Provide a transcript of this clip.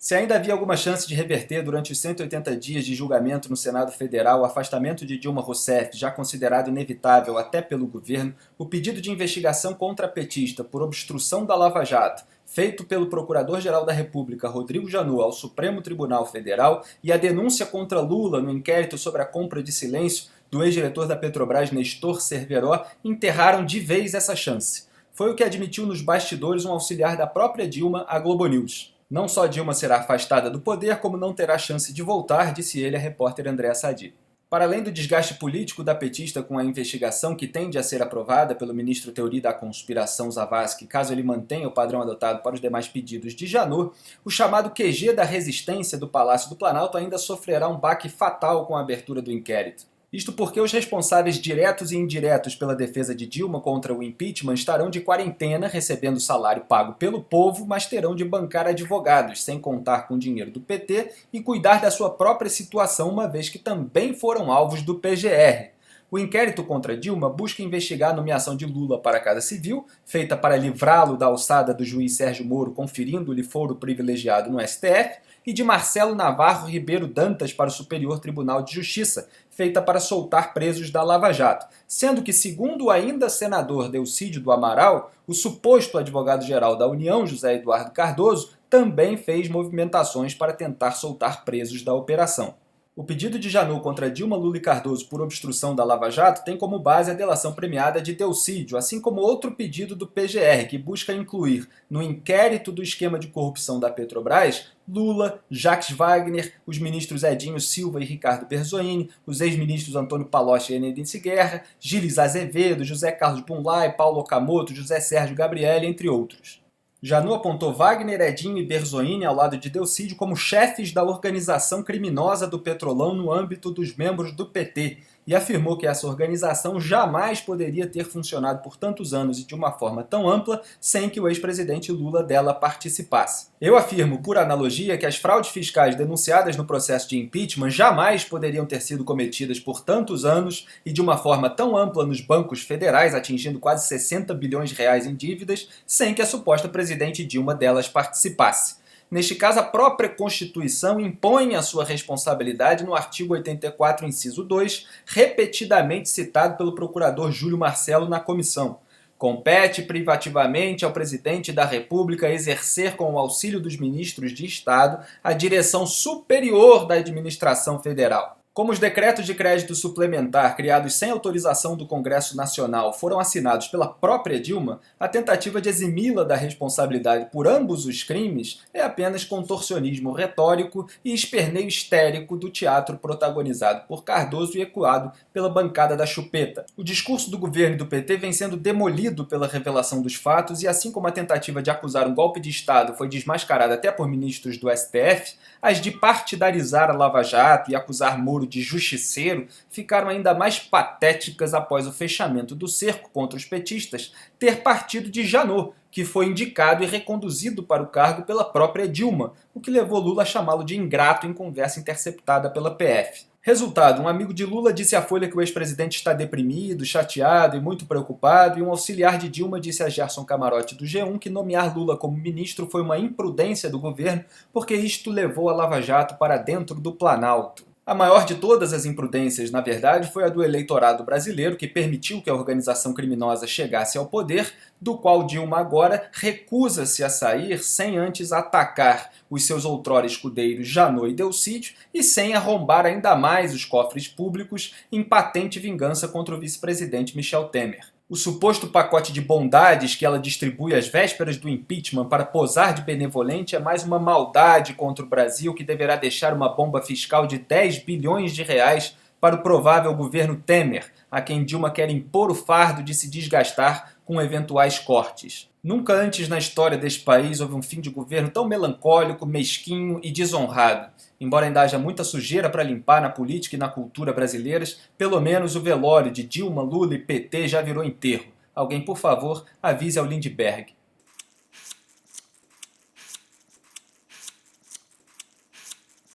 Se ainda havia alguma chance de reverter durante os 180 dias de julgamento no Senado Federal o afastamento de Dilma Rousseff, já considerado inevitável até pelo governo, o pedido de investigação contra a petista por obstrução da Lava Jato, feito pelo Procurador-Geral da República, Rodrigo Janot, ao Supremo Tribunal Federal, e a denúncia contra Lula no inquérito sobre a compra de silêncio do ex-diretor da Petrobras, Nestor Cerveró, enterraram de vez essa chance. Foi o que admitiu nos bastidores um auxiliar da própria Dilma à Globo News. Não só Dilma será afastada do poder, como não terá chance de voltar, disse ele à repórter Andréa Sadi. Para além do desgaste político da petista com a investigação que tende a ser aprovada pelo ministro Teori da Conspiração Zavascki, caso ele mantenha o padrão adotado para os demais pedidos de Janot, o chamado QG da resistência do Palácio do Planalto ainda sofrerá um baque fatal com a abertura do inquérito. Isto porque os responsáveis diretos e indiretos pela defesa de Dilma contra o impeachment estarão de quarentena, recebendo salário pago pelo povo, mas terão de bancar advogados, sem contar com dinheiro do PT e cuidar da sua própria situação, uma vez que também foram alvos do PGR. O inquérito contra Dilma busca investigar a nomeação de Lula para a Casa Civil, feita para livrá-lo da alçada do juiz Sérgio Moro, conferindo-lhe foro privilegiado no STF, e de Marcelo Navarro Ribeiro Dantas para o Superior Tribunal de Justiça, feita para soltar presos da Lava Jato, sendo que, segundo o ainda senador Delcídio do Amaral, o suposto advogado-geral da União, José Eduardo Cardoso, também fez movimentações para tentar soltar presos da operação. O pedido de Janot contra Dilma, Lula e Cardoso por obstrução da Lava Jato tem como base a delação premiada de Delcídio, assim como outro pedido do PGR, que busca incluir no inquérito do esquema de corrupção da Petrobras Lula, Jacques Wagner, os ministros Edinho Silva e Ricardo Berzoini, os ex-ministros Antônio Palocci e Enéas Guerra, Gilles Azevedo, José Carlos Bunlai, Paulo Okamoto, José Sérgio Gabrielli, entre outros. Janot apontou Wagner, Edinho e Berzoini ao lado de Delcídio como chefes da organização criminosa do Petrolão no âmbito dos membros do PT e afirmou que essa organização jamais poderia ter funcionado por tantos anos e de uma forma tão ampla sem que o ex-presidente Lula dela participasse. Eu afirmo, por analogia, que as fraudes fiscais denunciadas no processo de impeachment jamais poderiam ter sido cometidas por tantos anos e de uma forma tão ampla nos bancos federais, atingindo quase 60 bilhões de reais em dívidas, sem que a suposta presidente Dilma delas participasse. Neste caso, a própria Constituição impõe a sua responsabilidade no artigo 84, inciso 2, repetidamente citado pelo procurador Júlio Marcelo na comissão. Compete privativamente ao presidente da República exercer, com o auxílio dos ministros de Estado, a direção superior da administração federal. Como os decretos de crédito suplementar criados sem autorização do Congresso Nacional foram assinados pela própria Dilma, a tentativa de eximi-la da responsabilidade por ambos os crimes é apenas contorcionismo retórico e esperneio histérico do teatro protagonizado por Cardoso e ecoado pela bancada da chupeta. O discurso do governo e do PT vem sendo demolido pela revelação dos fatos e, assim como a tentativa de acusar um golpe de Estado foi desmascarada até por ministros do STF, as de partidarizar a Lava Jato e acusar Moro de justiceiro ficaram ainda mais patéticas após o fechamento do cerco contra os petistas ter partido de Janot, que foi indicado e reconduzido para o cargo pela própria Dilma, o que levou Lula a chamá-lo de ingrato em conversa interceptada pela PF. Resultado, um amigo de Lula disse à Folha que o ex-presidente está deprimido, chateado e muito preocupado, e um auxiliar de Dilma disse a Gerson Camarote do G1 que nomear Lula como ministro foi uma imprudência do governo, porque isto levou a Lava Jato para dentro do Planalto. A maior de todas as imprudências, na verdade, foi a do eleitorado brasileiro, que permitiu que a organização criminosa chegasse ao poder, do qual Dilma agora recusa-se a sair sem antes atacar os seus outrora escudeiros Janot e Delcídio e sem arrombar ainda mais os cofres públicos em patente vingança contra o vice-presidente Michel Temer. O suposto pacote de bondades que ela distribui às vésperas do impeachment para posar de benevolente é mais uma maldade contra o Brasil que deverá deixar uma bomba fiscal de 10 bilhões de reais para o provável governo Temer, a quem Dilma quer impor o fardo de se desgastar com eventuais cortes. Nunca antes na história deste país houve um fim de governo tão melancólico, mesquinho e desonrado. Embora ainda haja muita sujeira para limpar na política e na cultura brasileiras, pelo menos o velório de Dilma, Lula e PT já virou enterro. Alguém, por favor, avise ao Lindbergh.